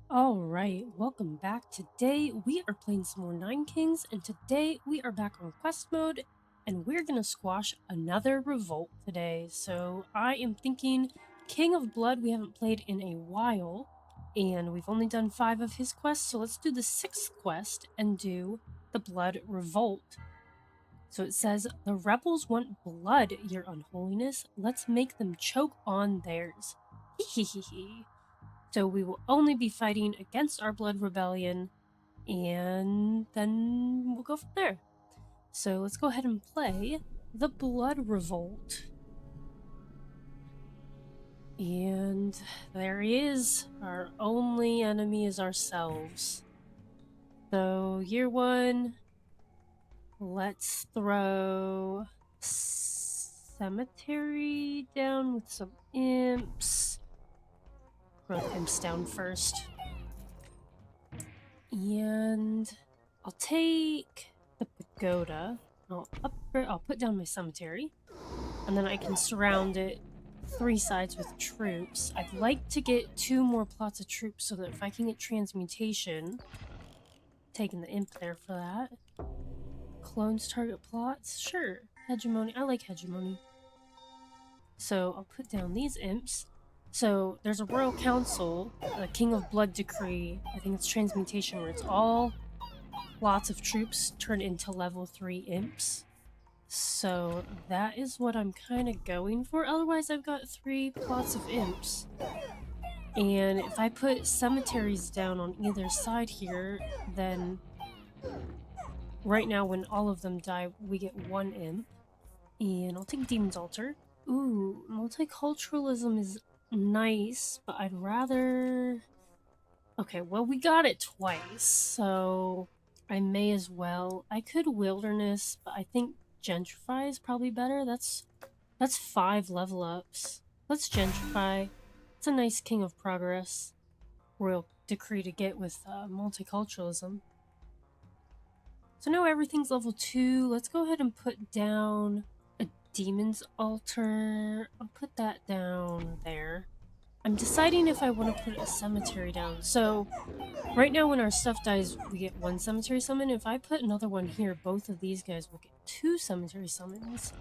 Alright, welcome back. Today we are playing some more Nine Kings, and today we are back on quest mode, and we're gonna squash another revolt today. So I am thinking King of Blood we haven't played in a while, and we've only done 5 of his quests, so let's do the 6th quest and do the Blood Revolt. So it says, the rebels want blood, your unholiness. Let's make them choke on theirs. Hehehehe. So we will only be fighting against our Blood Rebellion, and then we'll go from there. So let's go ahead and play the Blood Revolt. And there he is. Our only enemy is ourselves. So year 1, let's throw cemetery down with some imps. Throw the imps down first. And I'll take the pagoda. I'll put down my cemetery, and then I can surround it 3 sides with troops. I'd like to get 2 more plots of troops so that if I can get transmutation, taking the imp there for that. Clones target plots? Sure. Hegemony. I like hegemony. So I'll put down these imps. So there's a royal council, a King of Blood decree. I think it's transmutation, where it's all lots of troops turn into level 3 imps. So that is what I'm kind of going for. Otherwise, I've got 3 plots of imps. And if I put cemeteries down on either side here, then right now when all of them die, we get 1 imp. And I'll take Demon's Altar. Ooh, multiculturalism is nice, but I'd rather... Okay, well, we got it twice, so I may as well. I could Wilderness, but I think Gentrify is probably better. That's 5 level ups. Let's Gentrify. It's a nice King of Progress royal decree to get with multiculturalism. So now everything's level 2. Let's go ahead and put down a Demon's Altar. I'll put that down there. I'm deciding if I want to put a cemetery down. So right now when our stuff dies, we get 1 cemetery summon. If I put another one here, both of these guys will get 2 cemetery summons.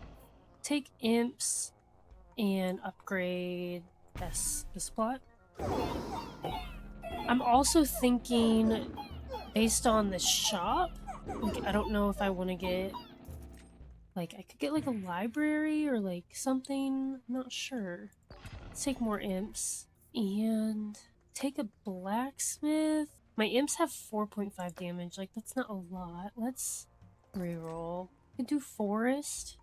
Take imps and upgrade this plot. I'm also thinking, based on the shop, like, I don't know if I want to get, like, I could get like a library or like something. I'm not sure. Let's take more imps and take a blacksmith. My imps have 4.5 damage. Like, that's not a lot. Let's reroll. I could do forest.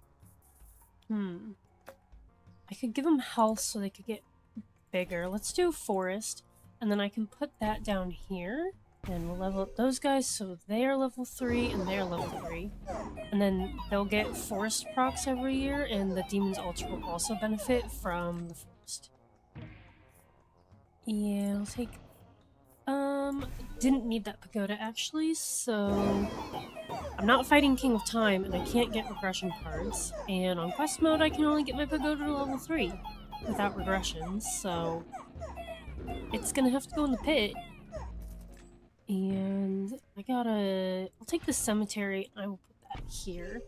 I could give them health so they could get bigger. Let's do forest. And then I can put that down here. And we'll level up those guys so they are level 3 and they're level 3. And then they'll get forest procs every year, and the Demon's Altar will also benefit from the forest. Yeah, I'll take... didn't need that pagoda actually, so... I'm not fighting King of Time, and I can't get regression cards. And on quest mode, I can only get my pagoda to level 3 without regressions, so... It's gonna have to go in the pit. And I'll take the cemetery, and I will put that here.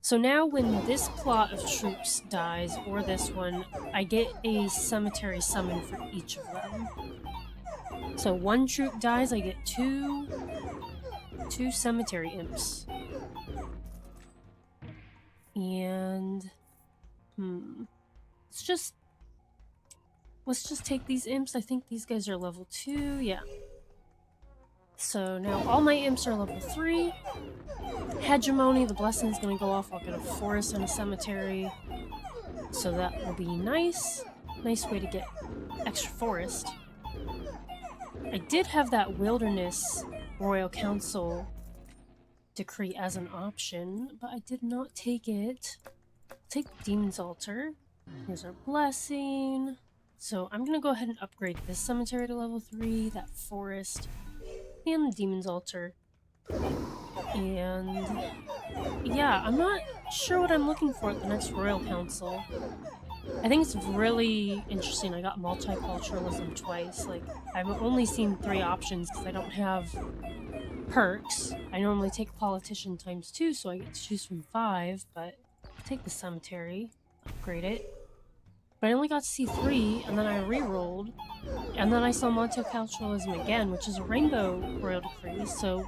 So now when this plot of troops dies, or this one, I get a cemetery summon for each of them. So 1 troop dies, I get 2 cemetery imps. And... Let's just take these imps. I think these guys are level 2, yeah. So now all my imps are level 3. Hegemony, the blessing is going to go off. I'll get a forest and a cemetery. So that will be nice. Nice way to get extra forest. I did have that Wilderness Royal Council decree as an option, but I did not take it. I'll take the Demon's Altar. Here's our blessing. So I'm going to go ahead and upgrade this cemetery to level 3, that forest, and the Demon's Altar. And yeah, I'm not sure what I'm looking for at the next Royal Council. I think it's really interesting. I got multiculturalism twice. Like, I've only seen 3 options because I don't have perks. I normally take politician ×2, so I get to choose from 5, but I'll take the cemetery, upgrade it. But I only got to see 3, and then I re-rolled, and then I saw multiculturalism again, which is a rainbow royal decree, so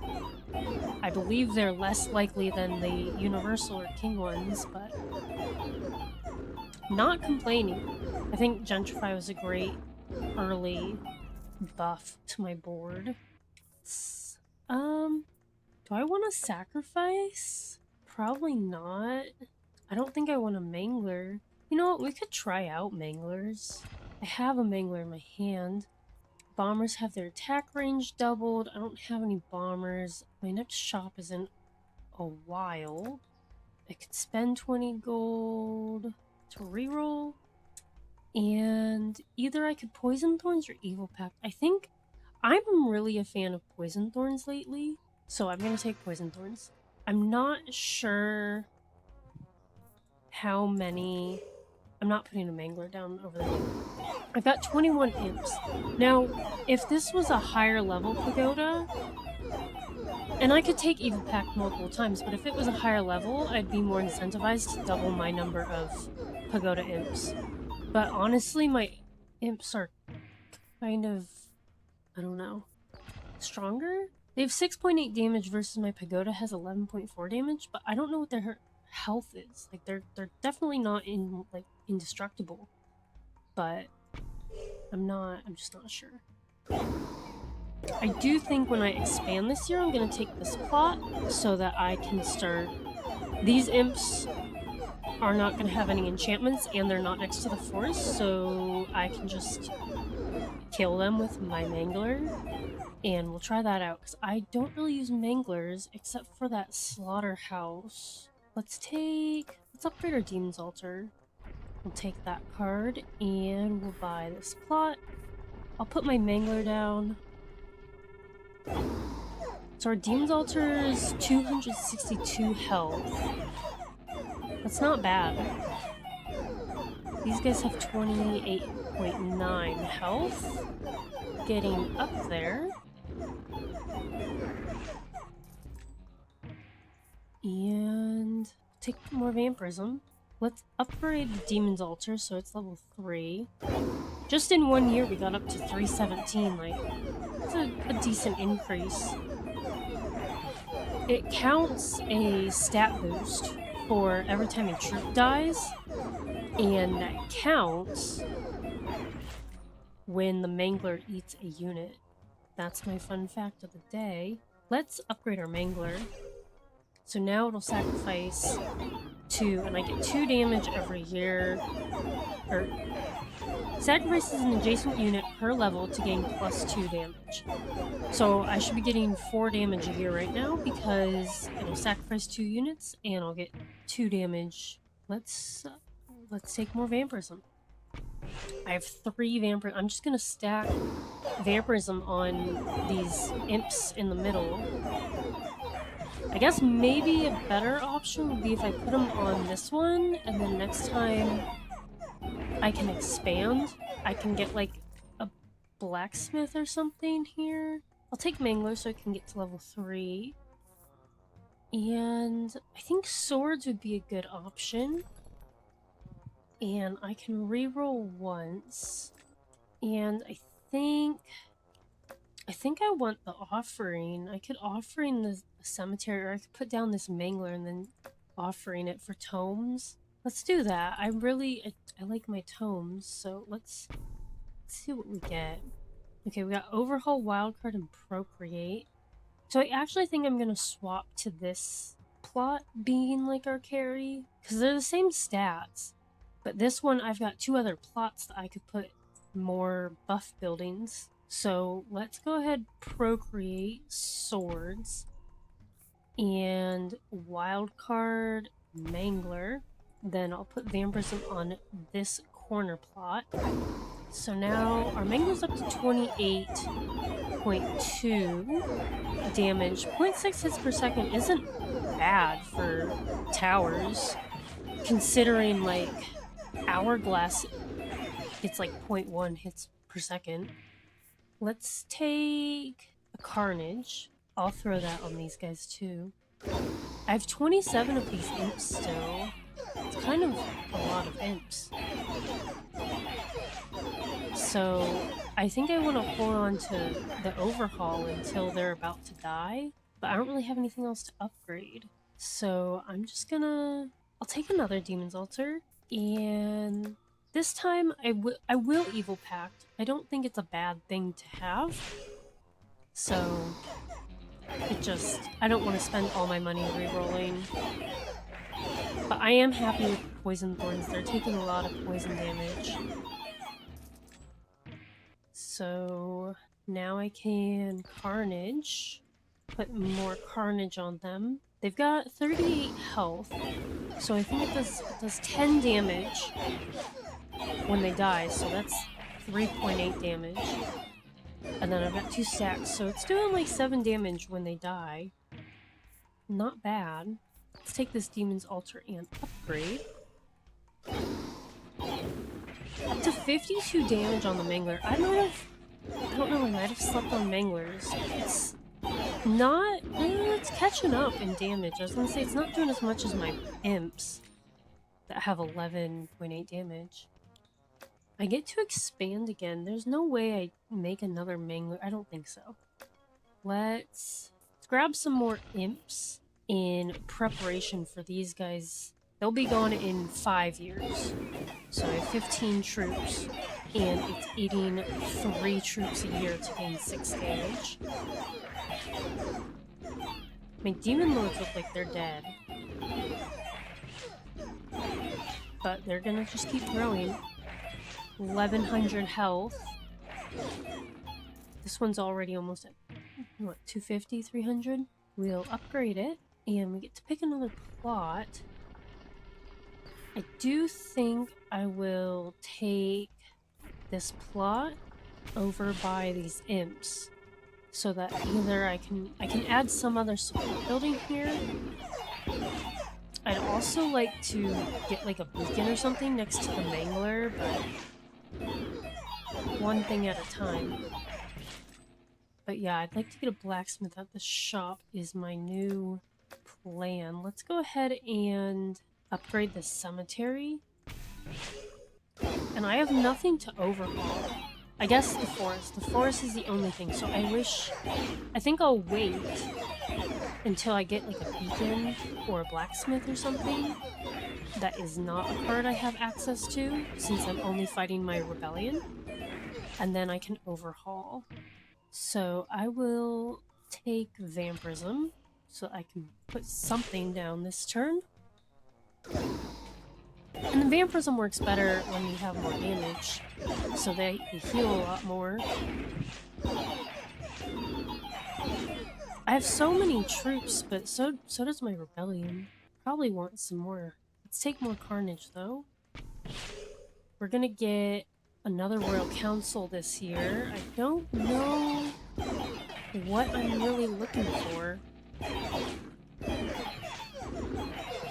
I believe they're less likely than the universal or king ones, but not complaining. I think Gentrify was a great early buff to my board. Do I want to sacrifice? Probably not. I don't think I want a Mangler. You know what? We could try out Manglers. I have a Mangler in my hand. Bombers have their attack range doubled. I don't have any bombers. My next shop is in a while. I could spend 20 gold to reroll. And either I could Poison Thorns or Evil Pact. I think I'm really a fan of Poison Thorns lately, so I'm going to take Poison Thorns. I'm not sure how many... I'm not putting a Mangler down over there. I've got 21 imps. Now, if this was a higher level pagoda, and I could take Evil Pact multiple times, but if it was a higher level, I'd be more incentivized to double my number of pagoda imps. But honestly, my imps are kind of, I don't know, stronger? They have 6.8 damage versus my pagoda has 11.4 damage, but I don't know what their health is. Like, they're definitely not indestructible. But I'm just not sure. I do think when I expand this year, I'm gonna take this plot so that I can start... These imps are not gonna have any enchantments and they're not next to the forest, so I can just kill them with my Mangler. And we'll try that out, because I don't really use Manglers except for that slaughterhouse. Let's upgrade our Demon's Altar. We'll take that card, and we'll buy this plot. I'll put my Mangler down. So our Demon's Altar is 262 health. That's not bad. These guys have 28.9 health. Getting up there. And take more Vampirism. Let's upgrade the Demon's Altar so it's level 3. Just in 1 year we got up to 317, like, that's a decent increase. It counts a stat boost for every time a troop dies, and that counts when the Mangler eats a unit. That's my fun fact of the day. Let's upgrade our Mangler. So now it'll sacrifice 2, and I get 2 damage every year. Or sacrifices an adjacent unit per level to gain +2 damage. So I should be getting 4 damage a year right now because it'll sacrifice 2 units and I'll get 2 damage. Let's take more Vampirism. I have 3 Vampirism. I'm just gonna stack Vampirism on these imps in the middle. I guess maybe a better option would be if I put them on this one, and then next time I can expand. I can get like a blacksmith or something here. I'll take Mangler so I can get to level 3. And I think swords would be a good option. And I can reroll once. And I think I want the offering. I could offering the cemetery, or I could put down this Mangler and then offering it for tomes. Let's do that. I like my tomes, so let's see what we get. Okay, we got Overhaul, Wildcard, and Procreate. So I actually think I'm gonna swap to this plot being like our carry, because they're the same stats. But this one, I've got 2 other plots that I could put more buff buildings. So let's go ahead, Procreate swords and Wildcard Mangler. Then I'll put Vampirism on this corner plot. So now our Mangler's up to 28.2 damage. 0.6 hits per second isn't bad for towers, considering like Hourglass, it's like 0.1 hits per second. Let's take a Carnage. I'll throw that on these guys too. I have 27 of these imps still. It's kind of a lot of imps. So I think I want to hold on to the overhaul until they're about to die, but I don't really have anything else to upgrade. So I'm just gonna... I'll take another Demon's Altar, and this time I will Evil Pact. I don't think it's a bad thing to have. So I don't want to spend all my money re-rolling. But I am happy with Poison Thorns. They're taking a lot of poison damage. So now I can Carnage. Put more Carnage on them. They've got 38 health. So I think it does 10 damage when they die. So that's 3.8 damage. And then I've got 2 stacks. So it's doing like 7 damage when they die. Not bad. Let's take this Demon's Altar and upgrade. Up to 52 damage on the Mangler. I don't know, I might have slept on Manglers. It's not... it's catching up in damage. I was gonna say, it's not doing as much as my imps that have 11.8 damage. I get to expand again. There's no way I make another Mangler. I don't think so. Let's grab some more imps in preparation for these guys. They'll be gone in 5 years. So I have 15 troops, and it's eating 3 troops a year to gain 6 damage. My demon lords look like they're dead. But they're gonna just keep growing. 1100 health. This one's already almost at, what, 250, 300? We'll upgrade it, and we get to pick another plot. I do think I will take this plot over by these imps, so that either I can add some other support building here. I'd also like to get like a beacon or something next to the Mangler, but one thing at a time. But yeah, I'd like to get a blacksmith at the shop is my new plan. Let's go ahead and upgrade the cemetery. And I have nothing to overhaul. I guess the forest. The forest is the only thing, so I think I'll wait until I get like a beacon or a blacksmith or something that is not a card I have access to, since I'm only fighting my rebellion. And then I can overhaul. So I will take Vampirism, so I can put something down this turn. And the Vampirism works better when you have more damage, so they heal a lot more. I have so many troops, but so does my rebellion. Probably want some more. Let's take more Carnage, though. We're gonna get another Royal Council this year. I don't know what I'm really looking for.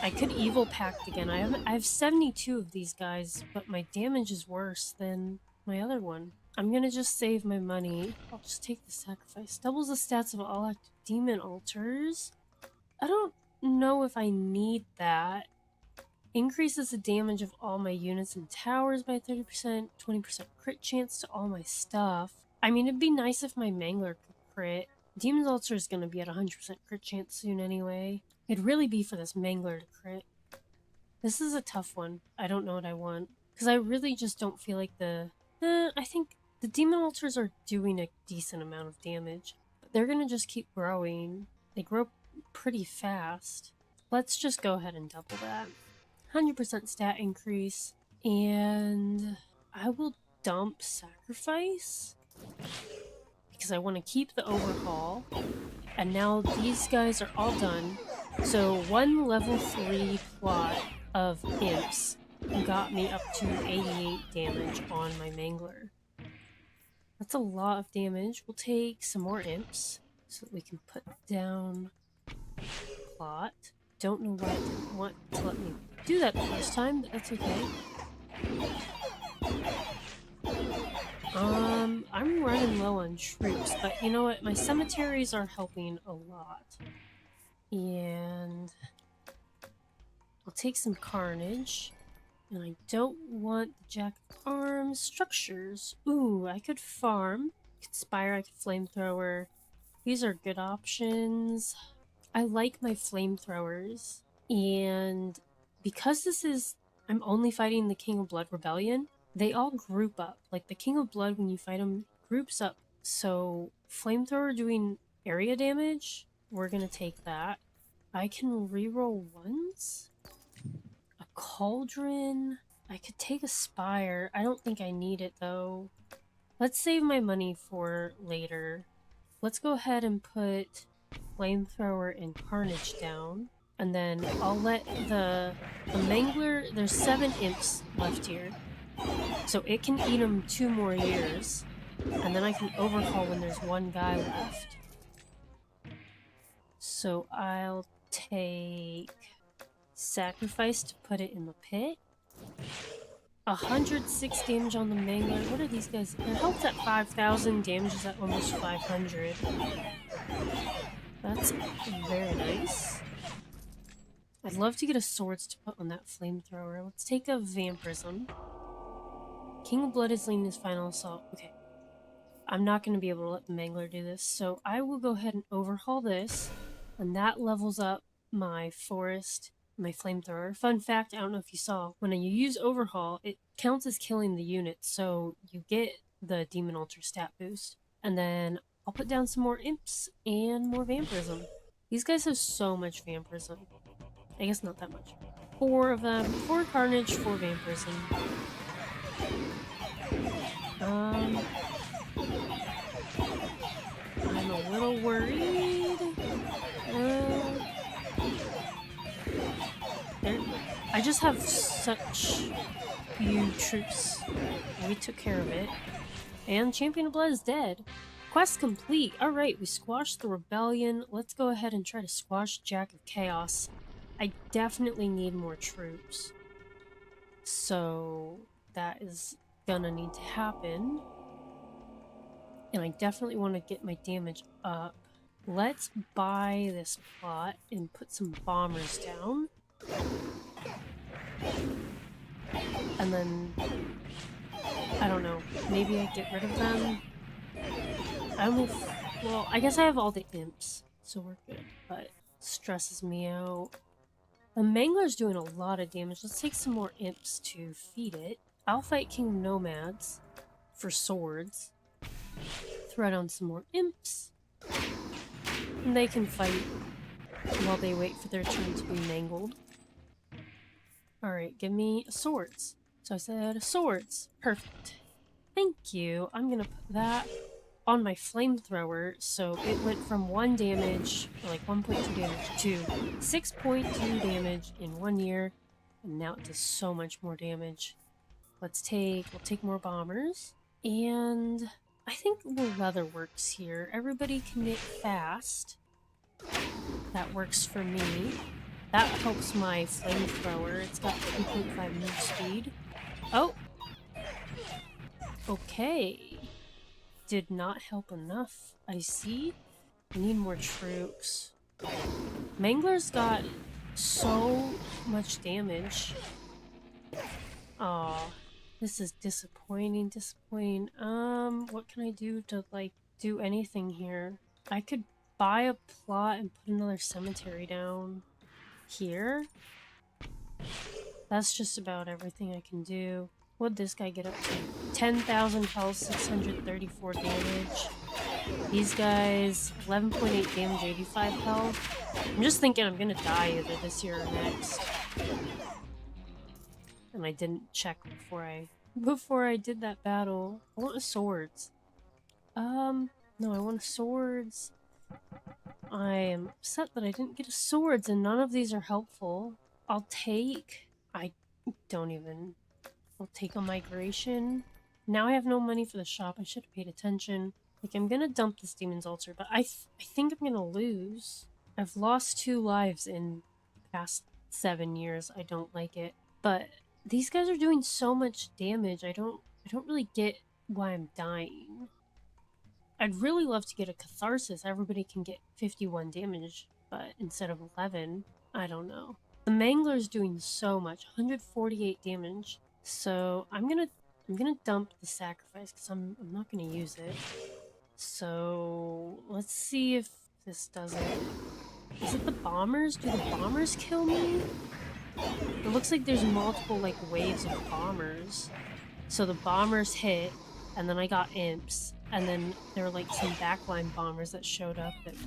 I could Evil Pact again. I have 72 of these guys, but my damage is worse than my other one. I'm gonna just save my money. I'll just take the sacrifice. Doubles the stats of all active demon altars. I don't know if I need that. Increases the damage of all my units and towers by 30%, 20% crit chance to all my stuff. I mean, it'd be nice if my Mangler could crit. Demon's Altar is gonna be at 100% crit chance soon anyway. It'd really be for this Mangler to crit. This is a tough one. I don't know what I want. Because I really just don't feel like I think the Demon Altars are doing a decent amount of damage. But they're gonna just keep growing. They grow pretty fast. Let's just go ahead and double that. 100% stat increase. And I will dump Sacrifice. Because I want to keep the overhaul. And now these guys are all done. So one level 3 plot of imps got me up to 88 damage on my Mangler. That's a lot of damage. We'll take some more imps so that we can put down plot. Don't know why it didn't want to let me do that the first time, but that's okay. I'm running low on troops, but you know what? My cemeteries are helping a lot. And I'll take some carnage. And I don't want the Jack of Arms structures. Ooh, I could farm. I could Spire, I could Flamethrower. These are good options. I like my Flamethrowers. And because this is... I'm only fighting the King of Blood Rebellion, they all group up. Like, the King of Blood, when you fight him, groups up. So, Flamethrower doing area damage, we're gonna take that. I can reroll ones? A Cauldron? I could take a Spire. I don't think I need it, though. Let's save my money for later. Let's go ahead and put Flamethrower and Carnage down. And then I'll let the Mangler... There's 7 imps left here. So it can eat them 2 more years. And then I can overhaul when there's 1 guy left. So I'll take Sacrifice to put it in the pit. 106 damage on the Mangler. What are these guys? Their health's at 5,000, damage is at almost 500. That's very nice. I'd love to get a swords to put on that Flamethrower. Let's take a Vampirism. King of Blood is leading his final assault. Okay. I'm not going to be able to let the Mangler do this, so I will go ahead and overhaul this, and that levels up my forest, my Flamethrower. Fun fact, I don't know if you saw, when you use overhaul, it counts as killing the unit, so you get the Demon Altar stat boost. And then I'll put down some more imps and more Vampirism. These guys have so much Vampirism. I guess not that much. 4 of them. 4 Carnage, 4 Vampirism. I'm a little worried. I just have such few troops. We took care of it. And Champion of Blood is dead. Quest complete. Alright, we squashed the rebellion. Let's go ahead and try to squash Jack of Chaos. I definitely need more troops. So that is gonna need to happen. And I definitely want to get my damage up. Let's buy this plot and put some bombers down. And then, I don't know, maybe I get rid of them. I don't know if, well, I guess I have all the imps, so we're good, but it stresses me out. The Mangler's doing a lot of damage. Let's take some more imps to feed it. I'll fight King of Nomads for swords. Throw down some more imps. And they can fight while they wait for their turn to be mangled. Alright, give me swords. So I said swords. Perfect. Thank you. I'm gonna put that on my Flamethrower, so it went from 1 damage, or like 1.2 damage, to 6.2 damage in 1 year, and now it does so much more damage. We'll take more bombers, and I think the leather works here. Everybody can knit fast. That works for me. That helps my Flamethrower. It's got 2.5 move speed. Oh! Okay. Did not help enough. I see. I need more troops. Mangler's got so much damage. Aw. This is disappointing, what can I do to, like, do anything here? I could buy a plot and put another cemetery down here. That's just about everything I can do. What'd this guy get up to? 10,000 health, 634 damage. These guys, 11.8 damage, 85 health. I'm just thinking I'm gonna die either this year or next. And I didn't check before I did that battle. I want a swords. No, I want a swords. I am upset that I didn't get a swords, and none of these are helpful. I'll take a migration. Now I have no money for the shop. I should have paid attention. Like, I'm gonna dump this Demon's Altar, but I think I'm gonna lose. I've lost 2 lives in the past 7 years. I don't like it. But these guys are doing so much damage. I don't really get why I'm dying. I'd really love to get a catharsis. Everybody can get 51 damage, but instead of 11, I don't know. The Mangler's doing so much, 148 damage. So I'm gonna dump the sacrifice because I'm not gonna use it. So let's see if this does it. Is it the bombers? Do the bombers kill me? It looks like there's multiple like waves of bombers. So the bombers hit, and then I got imps, and then there were like some backline bombers that showed up, and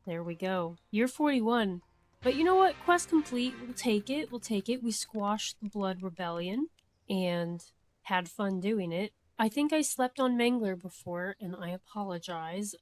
there we go. Year 41. But you know what? Quest complete. We'll take it. We'll take it. We squashed the Blood Rebellion and had fun doing it. I think I slept on Mangler before, and I apologize.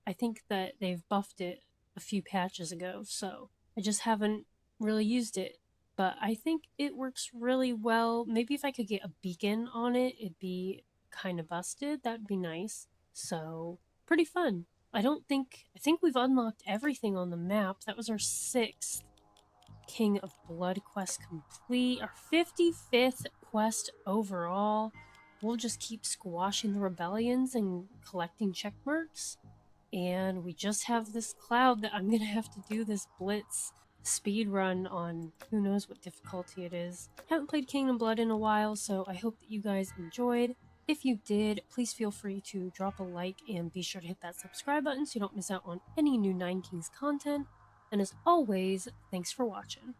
I think that they've buffed it a few patches ago, so I just haven't really used it. But I think it works really well. Maybe if I could get a beacon on it, it'd be kind of busted. That'd be nice. So, pretty fun. I think we've unlocked everything on the map. That was our 6th King of Blood quest complete. Our 55th quest overall. We'll just keep squashing the rebellions and collecting check marks. And we just have this cloud that I'm gonna have to do this blitz speed run on. Who knows what difficulty it is. Haven't played Kingdom Blood in a while, so I hope that you guys enjoyed. If you did, please feel free to drop a like and be sure to hit that subscribe button so you don't miss out on any new Nine Kings content. And as always, thanks for watching.